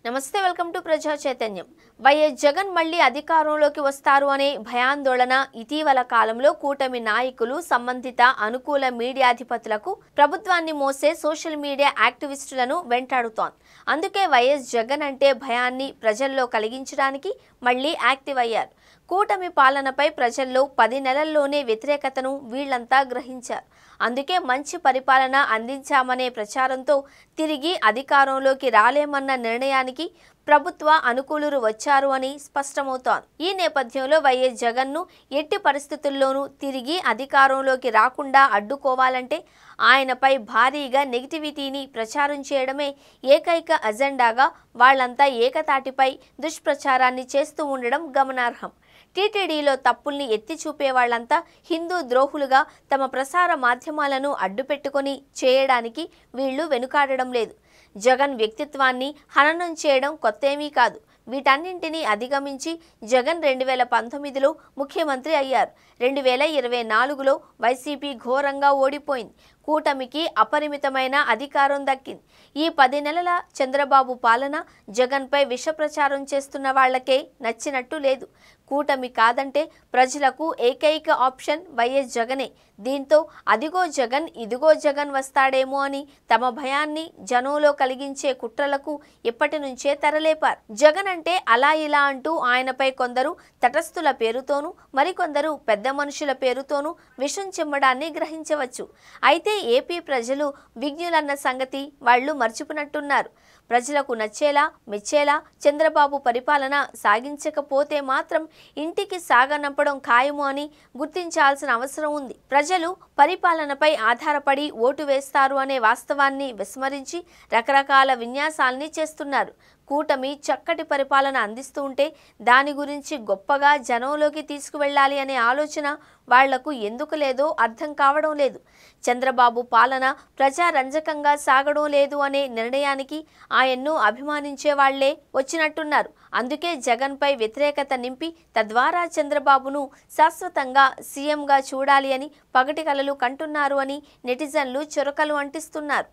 నమస్తే welcome to ప్రజా చైతన్యం. వైఎస్ జగన్ మళ్ళీ అధికారంలోకి వస్తారు అనే భయాందోళన ఇటీవల కాలంలో కూటమి నాయకులు సంబంధిత అనుకూల మీడియాధిపతులకు ప్రభుత్వాన్ని మోసే సోషల్ మీడియా యాక్టివిస్టులను వెంటాడుతోంది. అందుకే వైఎస్ జగన్ అంటే భయాన్ని ప్రజల్లో కలిగించడానికి మళ్ళీ యాక్టివ్ అయ్యారు. కూటమి పాలనపై ప్రజల్లో 10 నెలల్లోనే వ్యతిరేకతను వీళ్లంతా గ్రహించారు. అందుకే మంచి పరిపాలన అందించామనే ప్రచారంతో తిరిగి అధికారంలోకి రాలేమన్న నిర్ణయానికి ప్రభుత్వ అనుకూలురు వచ్చారు అని స్పష్టమవుతోంది. ఈ నేపథ్యంలో వైఎస్ జగన్ను ఎట్టి పరిస్థితుల్లోనూ తిరిగి అధికారంలోకి రాకుండా అడ్డుకోవాలంటే ఆయనపై భారీగా నెగిటివిటీని ప్రచారం చేయడమే ఏకైక అజెండాగా వాళ్లంతా ఏకతాటిపై దుష్ప్రచారాన్ని చేస్తూ ఉండడం గమనార్హం. టీటీడీలో తప్పుల్ని ఎత్తి చూపే వాళ్లంతా హిందూ ద్రోహులుగా తమ ప్రసార మాధ్యమాలను అడ్డుపెట్టుకొని చేయడానికి వీళ్లు వెనుకాడడం లేదు. జగన్ వ్యక్తిత్వాన్ని హననం చేయడం కొత్తేమీ కాదు. వీటన్నింటినీ అధిగమించి జగన్ 2019లో ముఖ్యమంత్రి అయ్యారు. 2024లో వైసీపీ ఘోరంగా ఓడిపోయింది. కూటమికి అపరిమితమైన అధికారం దక్కింది. ఈ 10 నెలల చంద్రబాబు పాలన జగన్పై విషప్రచారం చేస్తున్న వాళ్లకే నచ్చినట్టు లేదు. కూటమి కాదంటే ప్రజలకు ఏకైక ఆప్షన్ వైఎస్ జగనే. దీంతో అదిగో జగన్ ఇదిగో జగన్ వస్తాడేమో అని తమ భయాన్ని జనంలో కలిగించే కుట్రలకు ఇప్పటి నుంచే తెరలేపారు. జగన్ అంటే అలా ఇలా అంటూ ఆయనపై కొందరు తటస్థుల పేరుతోనూ మరికొందరు పెద్ద మనుషుల పేరుతోనూ విషం చిమ్మడాన్ని గ్రహించవచ్చు. అయితే ఏపీ ప్రజలు విజ్ఞులన్న సంగతి వాళ్లు మర్చిపోయినట్టున్నారు. ప్రజలకు నచ్చేలా మెచ్చేలా చంద్రబాబు పరిపాలన సాగించకపోతే మాత్రం ఇంటికి సాగనంపడం ఖాయము అని గుర్తించాల్సిన అవసరం ఉంది. ప్రజలు పరిపాలనపై ఆధారపడి ఓటు వేస్తారు అనే వాస్తవాన్ని విస్మరించి రకరకాల విన్యాసాల్ని చేస్తున్నారు. కూటమి చక్కటి పరిపాలన అందిస్తూ ఉంటే దాని గురించి గొప్పగా జనంలోకి తీసుకువెళ్ళాలి అనే ఆలోచన వాళ్లకు ఎందుకు లేదో అర్థం కావడం లేదు. చంద్రబాబు పాలన ప్రజారంజకంగా సాగడం లేదు అనే నిర్ణయానికి ఆయన్ను అభిమానించే వాళ్లే వచ్చినట్టున్నారు. అందుకే జగన్పై వ్యతిరేకత నింపి తద్వారా చంద్రబాబును శాశ్వతంగా సీఎంగా చూడాలి అని పగటి కలలు కంటున్నారు అని నెటిజన్లు చురకలు అంటిస్తున్నారు.